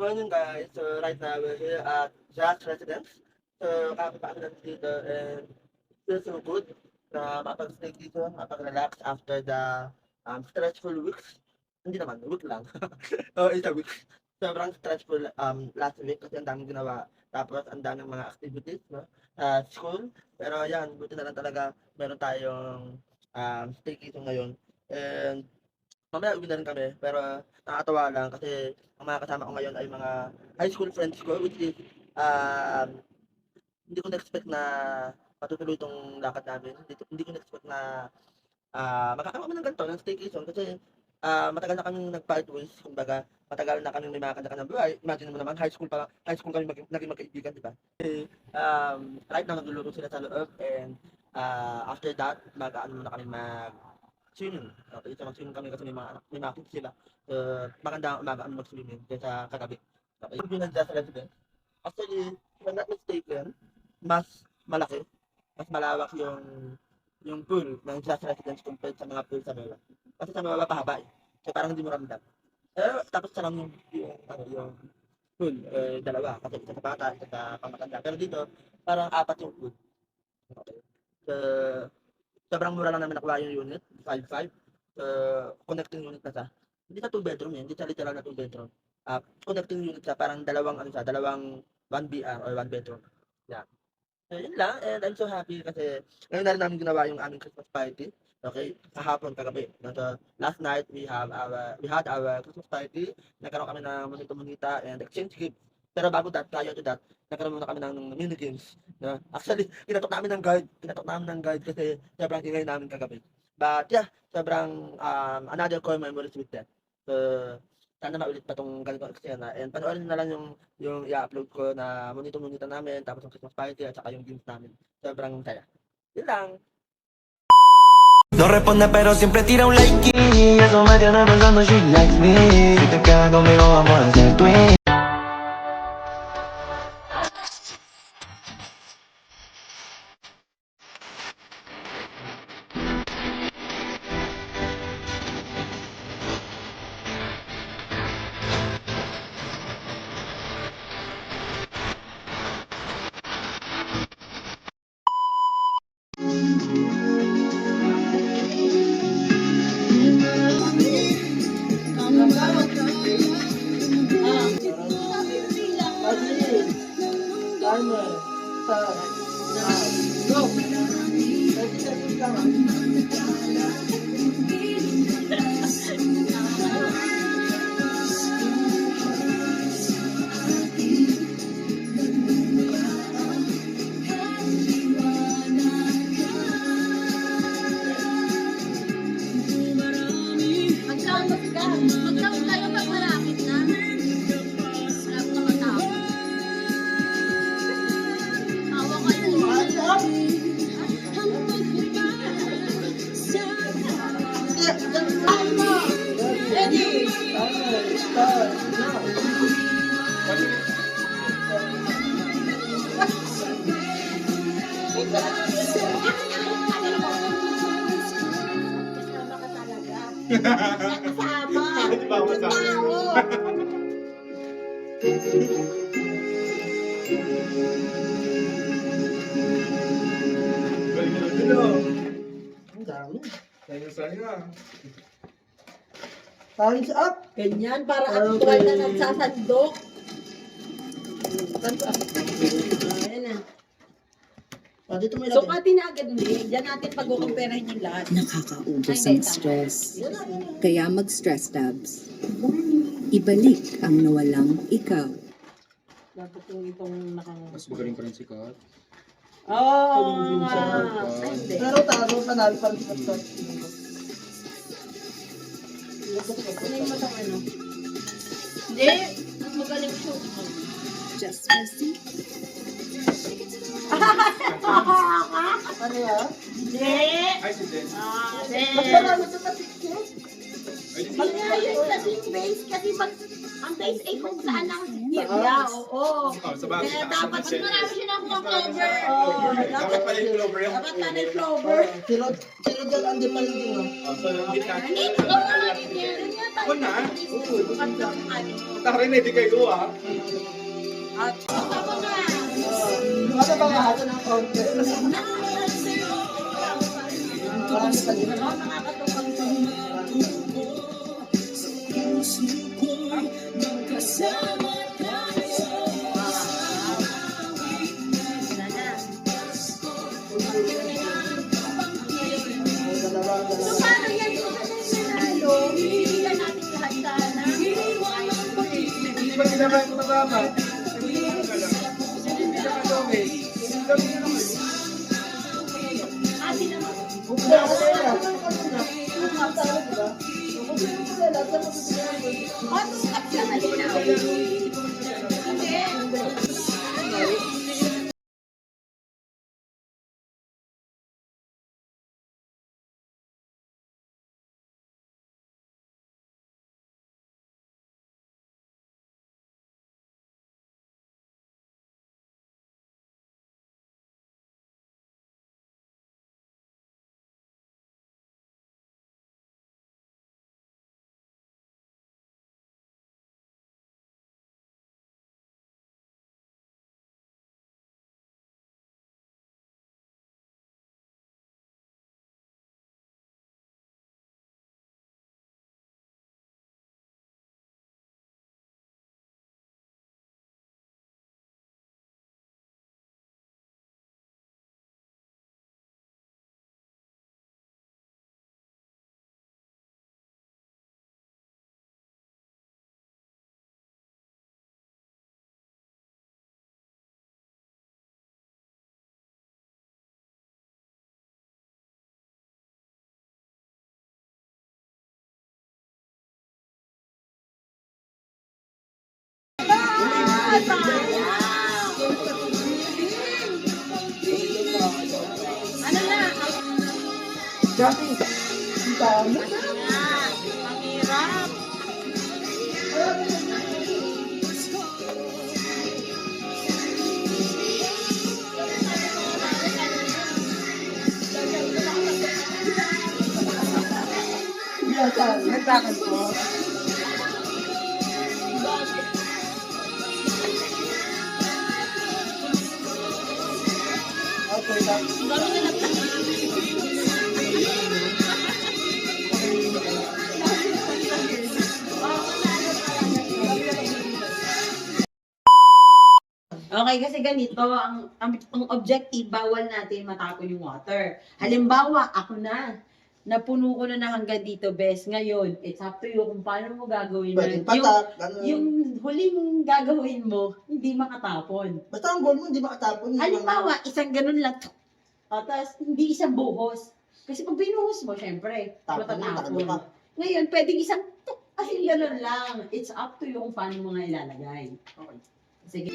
morning guys. So right now we're here at Jack's residence. So kakapaan natin dito and it feels so good na makapag-stay dito, makapag-relax after the stressful weeks. Hindi naman, week lang. Oh, it's a week. Sobrang stressful last week kasi ang daming ginawa. Tapos ang daming mga activities no, sa school. Pero yan, buti na lang talaga meron tayong staycation ngayon. And mamaya uwi na rin kami, pero nakakatuwa lang kasi ang mga kasama ko ngayon ay mga high school friends ko, which is, hindi ko na-expect na matutuloy itong lakad namin. Hindi ko na-expect na magkakaroon kami ng ganito, ng staycation kasi matagal na kaming nag-part ways, kumbaga matagal na kaming may mga kanya-kanyang buhay. Imagine mo naman, high school kami naging magkaibigan, di ba? Right now, nagluluto sila sa loob and after that, mag-ano muna kami swimming. Okay, so mag-swimming kami kasi may mga kids sila. So, magandang umaga kami mag-swimming kaysa kagabi. Okay, yung pinag-just resident. Actually, if I'm not mistaken, mas malaki, mas malawak yung pool ng just residence compared sa mga pool sa Mela. Kasi sa Mela pahaba eh. So parang hindi mo ramdam. Tapos sa lang yung pool, dalawa. Kasi isa sa bata, isa sa pamatanda. Pero dito, parang apat yung pool. Okay. So, sobrang mura lang namin nakuha yung unit, 5.5. Connecting unit na siya. Hindi sa 2 bedroom hindi siya literal na 2 bedroom. Connecting unit siya, parang dalawang 1 BR or 1 bedroom. Yeah. So, yun lang, and I'm so happy kasi ngayon na rin namin ginawa yung aming Christmas party. Okay, kahapon, kagabi. So, last night, we had our Christmas party. Nagkaroon kami ng monita-monita and exchange gifts. Pero bago that, prior to that, nagkaroon muna kami ng mini games. No? Actually, kinatok namin ng guide kasi sobrang ingay namin kagabi. But yeah, sobrang another core memories with that. So, sana maulit pa tong ganitong eksena. And panoorin na lang yung i-upload ko na monito-monita namin, tapos yung Christmas party at saka yung games namin. Sobrang saya. Yun lang. No responde pero siempre tira un like y eso me tiene pensando she likes me. Si te quedas conmigo vamos a hacer twin. Mag-count tayo pag malapit na. Sarap na matao. Tawa ka na. Ready? Kasama ka talaga. Kasama. Di ba ako Yung tao. Galing na nila. Ang dami. Saya-saya. Thumbs up! Ganyan, para actual na nagsasandok. Ayan na. Dito mo So, pati na agad ulit. Diyan natin pag-kumperahin yung lahat. Nakakaubos ang stress. Kaya mag-stress tabs. Ibalik ang nawalang ikaw. Dapat yung itong nakang... Mas magaling pa rin si Kat. Oo nga. Ay, hindi. Pero taro, panalo pa rin sa start. Ano yung matang ano? Hindi. Mas magaling siya. Just mercy. Ano yan? Hindi. Ay, si Den. Ah, hindi. Mas marami sa picture. Malayan kasi yung base kasi pag ang base ay kung saan ang area, oo. Sa bagay. Kaya dapat pag marami siya ng clover. Dapat pala yung clover yung Dapat na yung clover. Si Rodel ang demanding, no? So, hindi ka. Hindi, ito naman yun. Ako na. Ano? Takarin, hindi kayo ah. At ako na. Ano ba nga ito ng contest? Marami pa din. Nakakatupag to. So, paano yan? Kung ano yung nanalo, bibigyan natin lahat sana. Hindi ba kinakain mo na dapat? Hindi ka lang. Hindi ka ka daw eh. Hindi ka lang eh. Ate naman. Ano ka siya malinaw? Hindi. Ano na? Jumping. Dami. Ang hirap. Nagtakan po. Okay, Okay, kasi ganito, ang objective, bawal natin matapon yung water. Halimbawa, ako na, napuno ko na hanggang dito, bes. Ngayon, it's up to you kung paano mo gagawin pwedeng na. patak. Ganun. Yung huli mong gagawin mo, hindi makatapon. Basta ang goal mo, hindi makatapon. Halimbawa, isang ganun lang. Tapos, hindi isang buhos. Kasi pag binuhos mo, syempre, Tapon mo, takbo ka. matatapon. Ngayon, pwedeng isang kasi ganun lang. It's up to you kung paano mo nga ilalagay. Okay. Sige.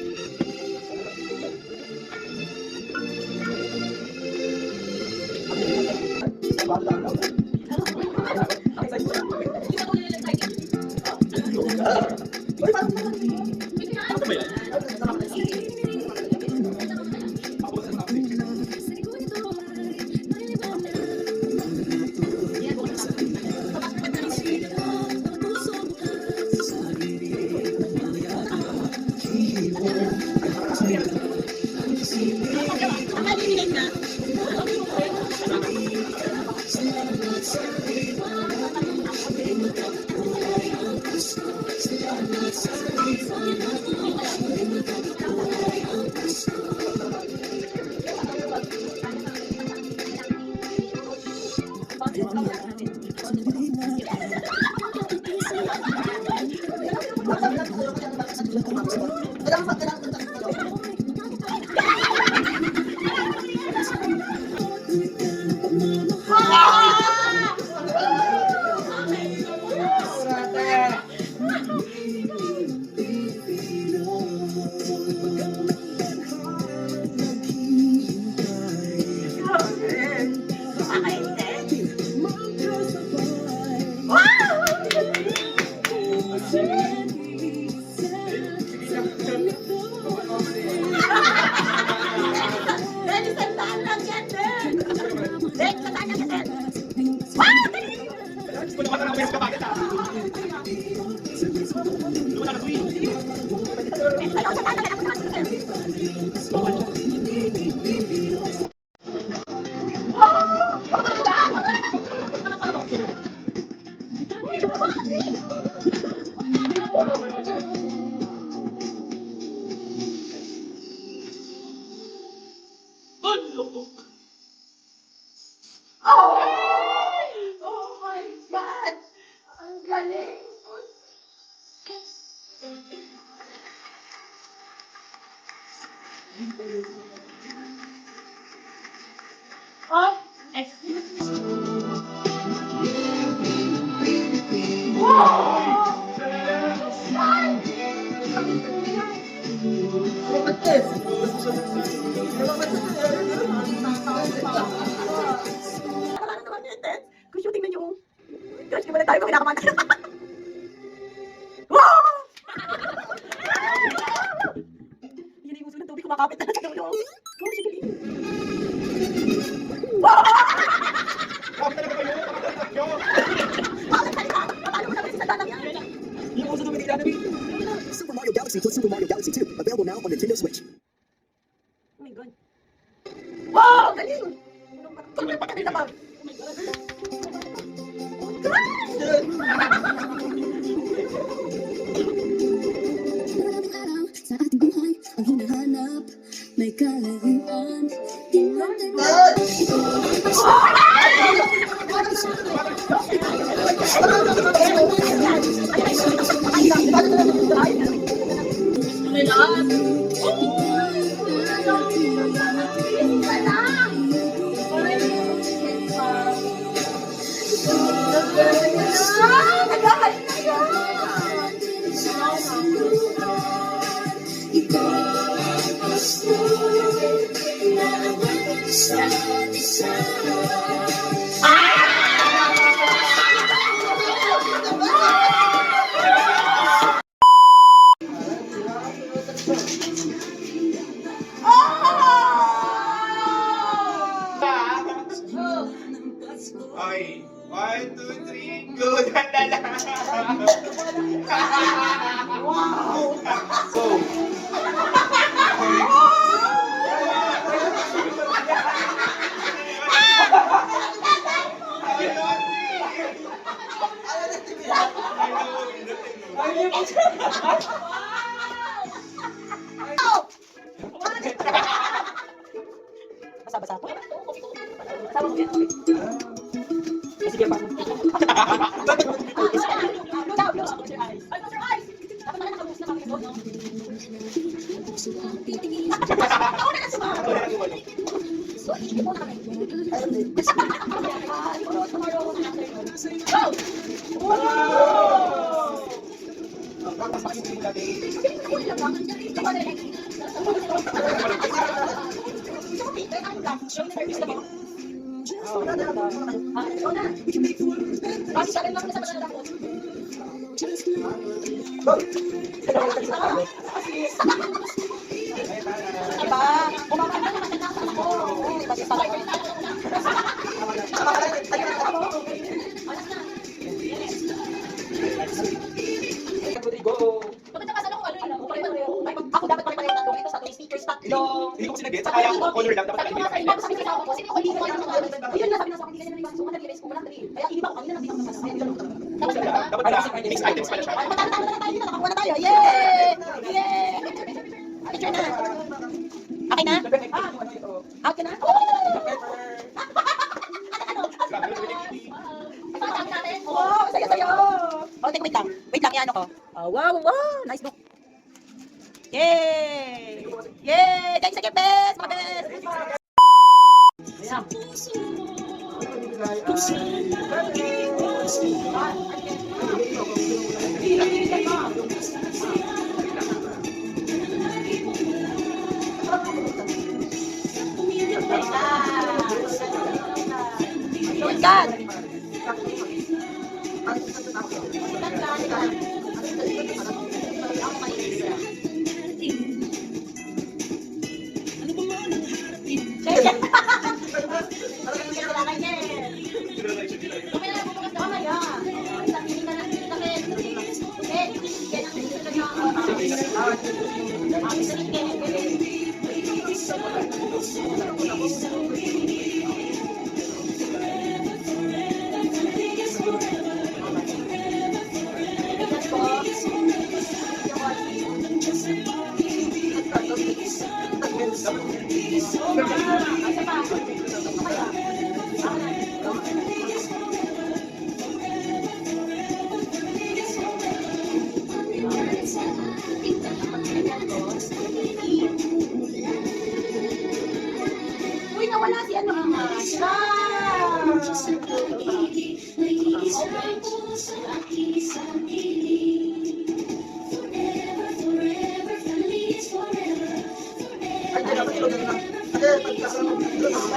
Oh my God! Ang galing! Oh, kung shooting na yung crush ko tayo kung kinakamata. Wow! Yan yung uso ng tubig kumakapit na sa dulo. Oh, sige. Wow! Super Mario Galaxy plus Super Mario Galaxy 2, available now on Nintendo Switch. Oh my God. Wow! Galing! Naman. Maraming araw sa ating buhay ang hinahanap. May kalagayan, di natin Okay. 1, 2, 3, go! Ganda lang! Wow! Go! Basa-basa ko. Sama mo yan. Sige pa. Ako dapat pare-pareho na ito sa speaker spot. Hindi ko kasi nag-get, kaya ako color lang, dapat Ayun na, sabi na sa akin, hindi ganyan na yung mga ko wala dali. Kaya hindi ba ako kanina nabili ako ng mas. dapat pala, mix items pala siya. Matalo na tayo dito, nakakuha na tayo. Yay! Yay! Picture na. Okay na? Out ka na? Wow, saya-saya. Oh, wait lang. Wait lang, i-ano ko. Wow, wow, nice look. Yay! Yay! Thanks again, best! Mga best! Ikan! na bukas na mamaya. Hindi ka na, hindi ka kaya. Eh, kaya nang gusto na Uy, nawala si ano ang Ay, hindi naman ilo na. Kasi pagkakaroon ng ilo na.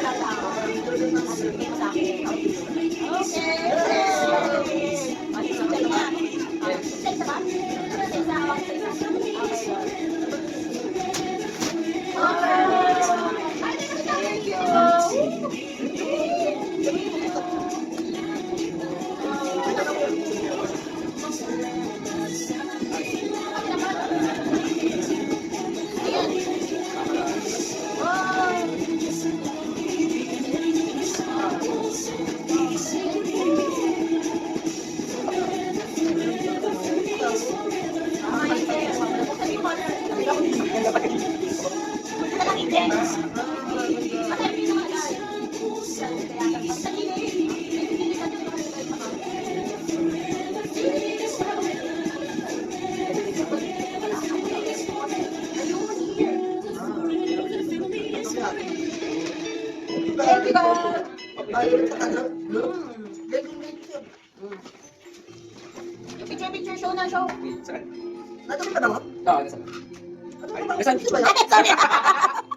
Picture show na show. Nandun ka na mo? Oo, nasa. Ano ba? Sorry.